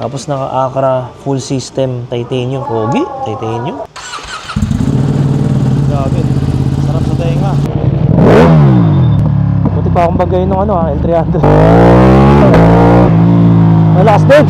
Tapos naka-Acra full system titanium. Pogi, titanium. Grabe. Sarap sa tenga. Buti pa akong bagay nung L300. Malakas din.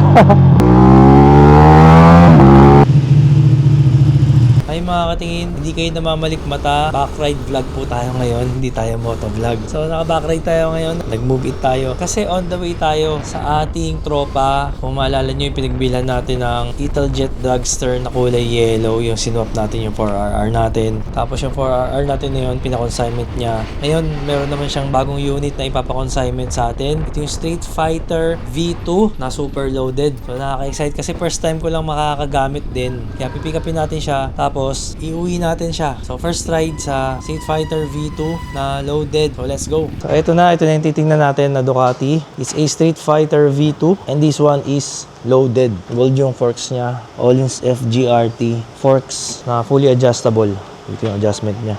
Ay mga katingin, hindi kayo namamalik mata. Backride vlog po tayo ngayon, hindi tayo motovlog. So naka-backride tayo ngayon, nag-move it tayo. Kasi on the way tayo sa ating tropa. Kung maalala nyo yung pinagbilan natin ng Italjet Dragster na kulay yellow, yung sinwap natin yung 4RR natin. Tapos yung 4RR natin na yun, pinakonsignment niya. Ngayon, meron naman siyang bagong unit na ipapakonsignment sa atin. Ito yung Street Fighter V2 na super loaded. So nakaka-excite kasi first time ko lang makakagamit din. Kaya pipick upin natin siya. Tapos iuwi natin siya. So first ride sa Street Fighter V2 na loaded. So let's go. So ito na yung titingnan natin na Ducati. It's a Street Fighter V2 and this one is loaded. Gold yung forks niya. Öhlins FGRT forks na fully adjustable. Ito yung adjustment niya.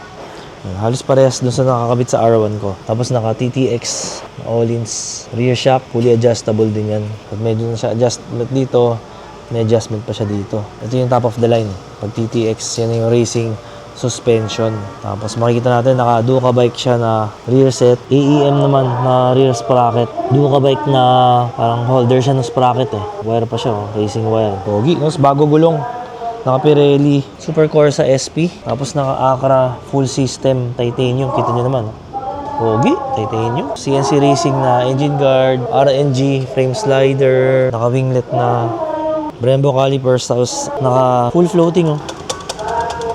Halos parehas dun sa nakakabit sa R1 ko. Tapos naka TTX Öhlins rear shock. Fully adjustable din yan. Pag medyo na siya adjustment dito, may adjustment pa siya dito. Ito yung top of the line. Pag TTX, yan yung racing suspension. Tapos makikita natin, naka Duca bike siya na rear set. AEM naman na rear sprocket. Duca bike na parang holder siya ng sprocket eh. Wire pa siya, racing wire. Pogi, no? Bago gulong. Naka Pirelli Super Corsa SP. Tapos naka Acra full system titanium. Kita nyo naman. Pogi, titanium. CNC Racing na engine guard, RNG, frame slider, naka winglet na Brembo calipers, tapos naka full floating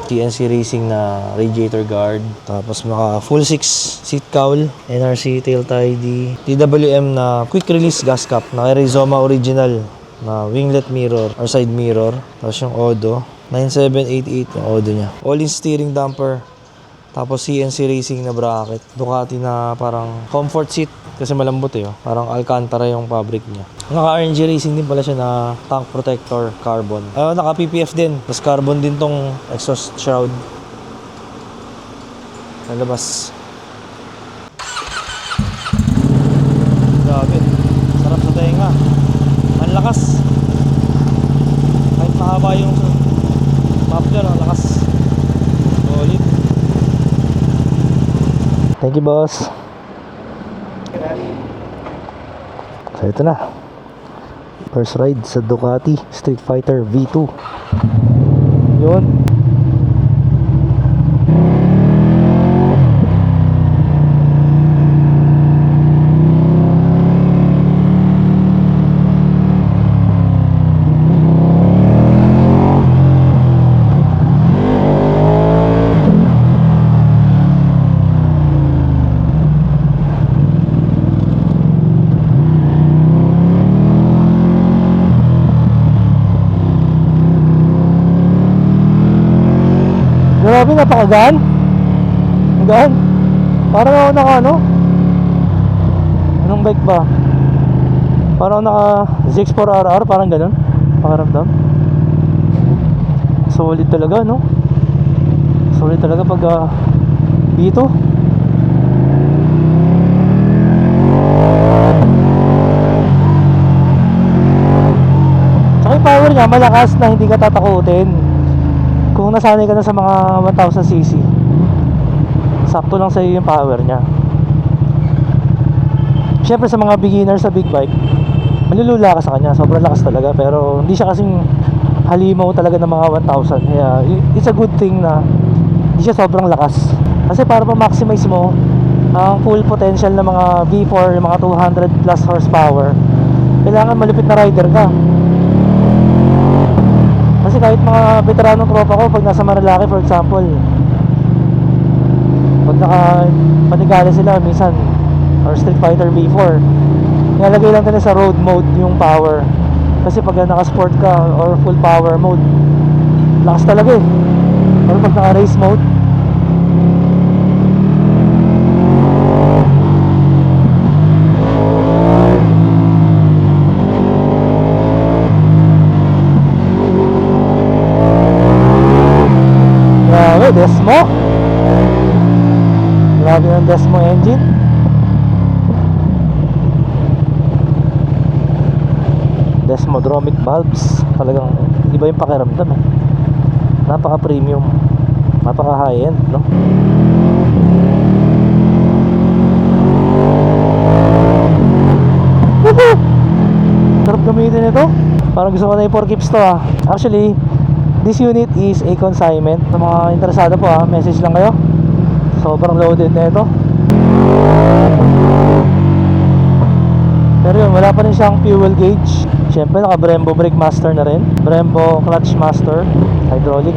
TNC Racing na radiator guard, tapos naka full 6 seat cowl, NRC tail tidy, TWM na quick release gas cap, naka Rizoma original na winglet mirror or side mirror, tapos yung Odo 9788 yung Odo nya, Öhlins steering damper, tapos CNC Racing na bracket, Ducati na parang comfort seat kasi malambot parang Alcantara yung fabric niya. Naka RNG Racing din pala siya na tank protector carbon. Naka PPF din. Tapos carbon din tong exhaust shroud. Sa labas. Grabe. Sarap sa tenga. Ang lakas. Kahit mahaba yung muffler, ang lakas. Solid. Thank you, boss. So ito na, first ride sa Ducati Street Fighter V2. Yun. Grabe, napakagaan. Ang gaan. Parang ako naka anong bike ba? Parang naka ZX4RR, parang ganun pakaramdam. Solid talaga, no? Solid talaga pag dito. Tsaka yung power niya malakas na hindi ka tatakutin. Kung nasanay ka na sa mga 1000cc, sakto lang sa iyo yung power niya. Siyempre sa mga beginners sa big bike, malulula ka sa kanya, sobrang lakas talaga. Pero hindi siya kasing halimaw talaga ng mga 1000. Kaya it's a good thing na hindi siya sobrang lakas. Kasi para pa-maximize mo ang full potential ng mga V4, yung mga 200 plus horsepower, kailangan malupit na rider ka. Kasi kahit mga veteranong tropa ko, pag nasa Marilaki for example, pag naka-panigala sila minsan, or Street Fighter V4, nilalagay lang nila sa road mode yung power. Kasi pag naka-sport ka or full power mode, lakas talaga eh. Pero pag naka-race mode, Desmo. Grabe yung Desmo engine. Desmo drop. atomic valves. Talagang iba yung pakiramdam eh. Napaka premium, napaka high end, no? Woohoo! Sarap gamitin ito. Parang gusto ko na i-4 keeps to ah. Actually, this unit is a consignment. Sa mga interesado po ah, message lang kayo. Sobrang loaded na ito. Pero yun, wala pa rin siyang fuel gauge. Siyempre naka Brembo brake master na rin, Brembo clutch master, hydraulic.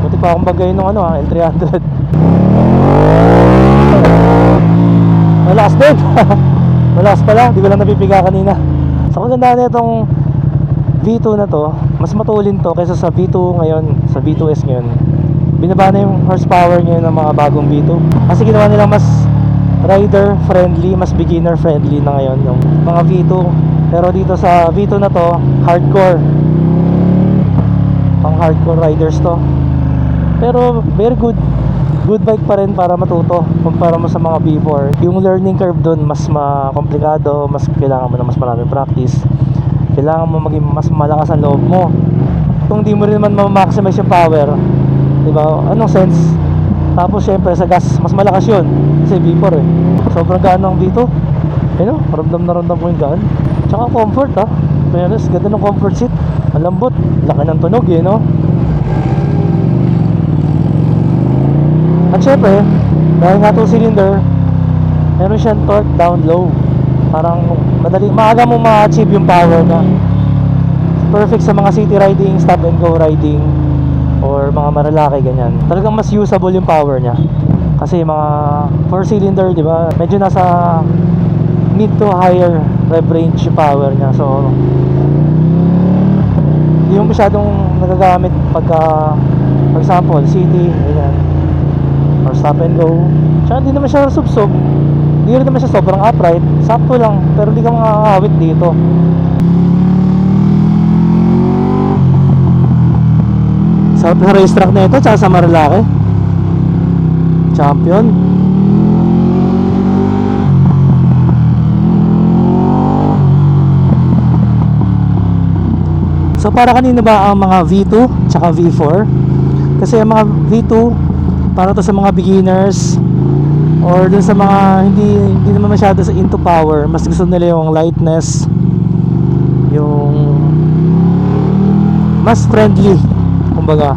Buti pa akong bagay nung L300. Malakas din. Malakas pala, di ko lang napipiga kanina. So kagandaan na itong V2 na to, mas matulin to kaysa sa V2 ngayon, sa V2S ngayon. Binaba na yung horsepower ngayon ng mga bagong V2 kasi ginawa nila mas rider friendly, mas beginner friendly na ngayon yung mga V2. Pero dito sa V2 na to, hardcore, pang hardcore riders to. Pero very good bike pa rin para matuto kumpara mo sa mga V4. Yung learning curve dun mas makomplikado, mas kailangan mo na mas maraming practice, kailangan mo maging mas malakas ang loob mo. Kung di mo rin naman ma-maximize yung power, diba, anong sense? Tapos syempre sa gas, mas malakas yun kasi V4 eh. Sobrang gaan ng V2. Ayun, ramdam na ramdam ko yung gaan. Tsaka comfort ha. Fairness, ganda ng comfort seat. Malambot, laki ng tunog eh, no? At syempre, dahil nga 2 cylinder, meron siyang torque down low. Parang madali, maaga mo ma-achieve yung power na. Perfect sa mga city riding, stop and go riding, or mga malalaki ganyan. Talagang mas usable yung power niya. Kasi mga 4 cylinder, di ba? Medyo nasa mid to higher rev range yung power niya. So hindi mo masyadong nagagamit pagka, for example, city, ganyan, or stop and go. Tsaka hindi naman siya sub-sub. Hindi rin naman siya sobrang upright. Sakto lang, pero hindi ka makakawit dito. Sa racetrack na ito, tsaka sa Marilaki, champion. So para kanino ba ang mga V2 tsaka V4? Kasi ang mga V2 para to sa mga beginners, or dun sa mga hindi naman masyado sa into power. Mas gusto nila yung lightness, yung mas friendly kumbaga.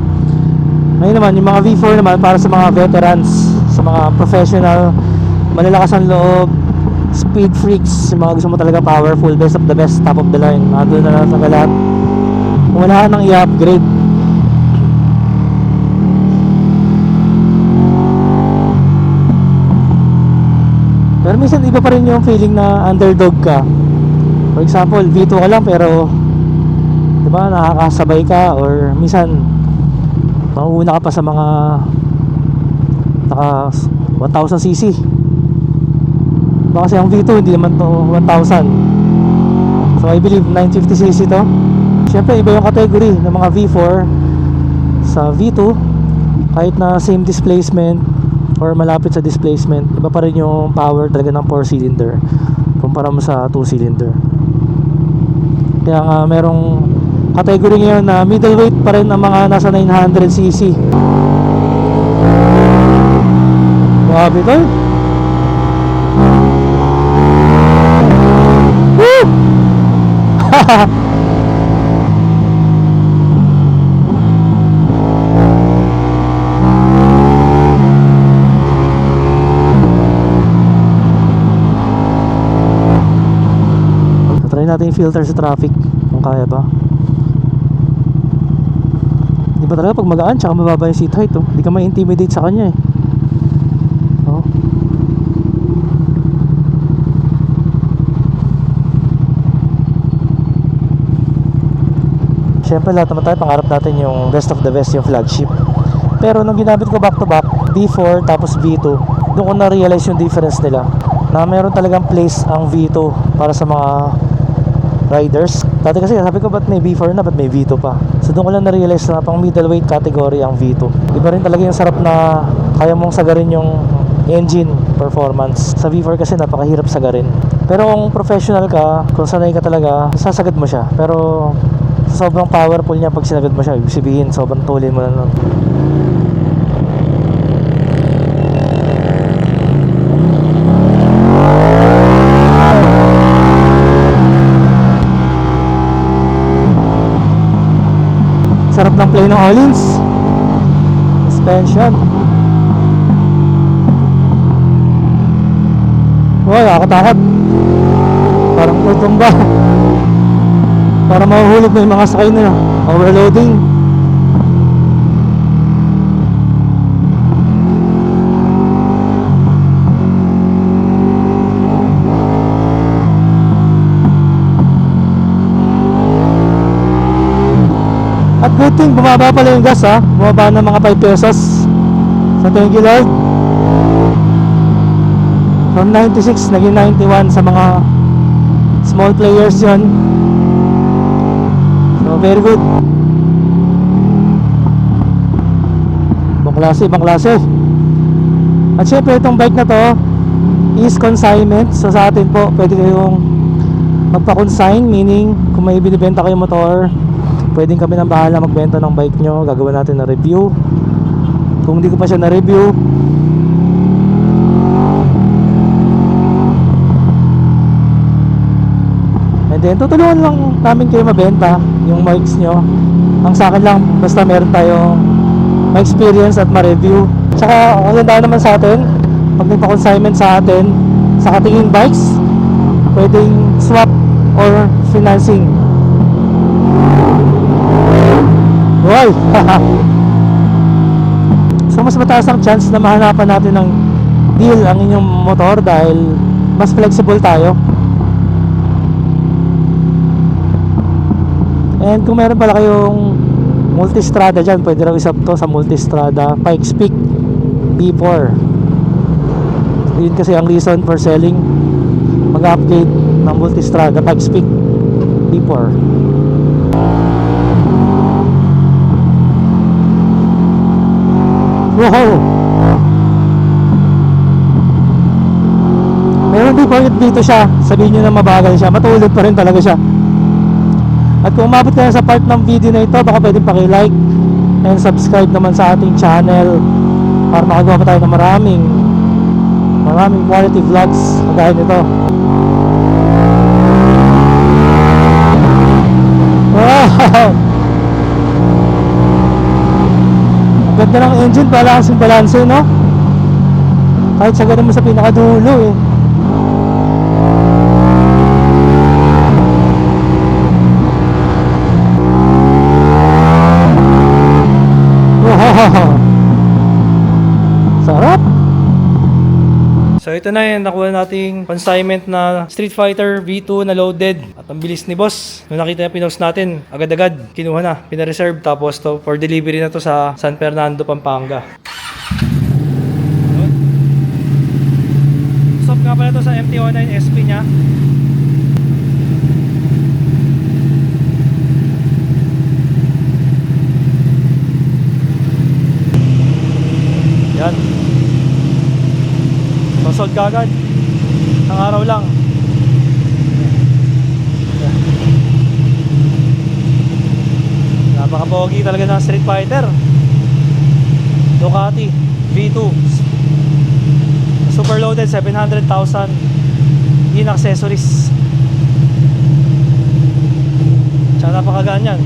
Ngayon naman yung mga V4 naman para sa mga veterans, sa mga professional, malalakas ang loob, speed freaks, yung mga gusto mo talaga powerful, best of the best, top of the line. Nandun na lang sa lahat. Kung wala ka nang i-upgrade. Pero minsan iba pa rin yung feeling na underdog ka. For example, V2 ka lang pero diba, nakakasabay ka, or minsan mauuna ka pa sa mga naka 1000cc. Baka kasi ang V2 hindi naman to 1000. So I believe 950cc to. Siyempre iba yung category ng mga V4 sa V2. Kahit na same displacement or malapit sa displacement, iba pa rin yung power talaga ng 4 cylinder kumpara mo sa 2 cylinder. Kaya nga merong category ngayon na middleweight pa rin ang mga nasa 900cc. Grabe to. Woo! Try natin yung filter sa traffic kung kaya ba. Di ba talaga pag magaan tsaka mababa yung seat height, oh, di ka ma-intimidate sa kanya eh. Oh. Siyempre lahat naman tayo pangarap natin yung best of the best, yung flagship. Pero nung ginamit ko back to back V4 tapos V2, doon ko na-realize yung difference nila, na meron talagang place ang V2 para sa mga riders. Dati kasi sabi ko, ba't may V4 na, ba't may V2 pa? So doon ko lang na-realize na pang middleweight category ang V2. Iba rin talaga yung sarap na kaya mong sagarin yung engine performance. Sa V4 kasi napakahirap sagarin. Pero kung professional ka, kung sanay ka talaga, sasagad mo siya. Pero sobrang powerful niya pag sinagad mo siya. Ibig sabihin, sobrang tulin mo na nun. Sarap ng play ng Öhlins. Suspension. Wow, nakakatakot. Parang tutumba. Para mahuhulog na yung mga sakay na overloading. At good thing, bumaba pala yung gas ha. Bumaba ng mga 5 pesos. So thank you Lord. From 96 naging 91 sa mga small players yun. So very good. Ibang klase. At syempre itong bike na to is consignment. So sa atin po pwede kayong magpa-consign, meaning kung may binibenta kayong motor, pwedeng kami nang bahala magbenta ng bike nyo. Gagawin natin na review. Kung hindi ko pa siya na-review, and then tutulungan lang namin kayo mabenta yung bikes nyo. Ang sa akin lang, basta meron tayong ma-experience at ma-review. Tsaka ang ganda naman sa atin, pag nagpa-consignment sa atin sa katingin bikes, pwedeng swap or financing. Wow! So mas mataas ang chance na mahanapan natin ng deal ang inyong motor dahil mas flexible tayo. And kung meron pala kayong multistrada dyan, pwede raw isap to sa multistrada Pikes Peak B4. Yun kasi ang reason for selling, mag-update ng multistrada Pikes Peak B4. Wow! Meron din point dito siya. Sabihin nyo na mabagal siya, matulog pa rin talaga siya. At kung umabot kayo sa part ng video na ito, baka pwedeng paki-like and subscribe naman sa ating channel para makagawa pa tayo ng maraming quality vlogs kagaya nito. Wow! Ganda ng engine, balance, no? Kahit sa ganun mo sa pinakadulo eh. Wow! Sarap! So ito na yun, nakuha nating consignment na Street Fighter V2 na loaded. At ang bilis ni boss. Nung nakita niya pinost natin, agad-agad kinuha na, pina-reserve. Tapos to for delivery na to sa San Fernando, Pampanga. Stop nga pala to sa MT-09 SP nya. Yan. Sold kagad. Ang araw lang. Napaka-pogi talaga ng Street Fighter. Ducati V2 super loaded, 700,000 in accessories. Tsaka napakagaan yan.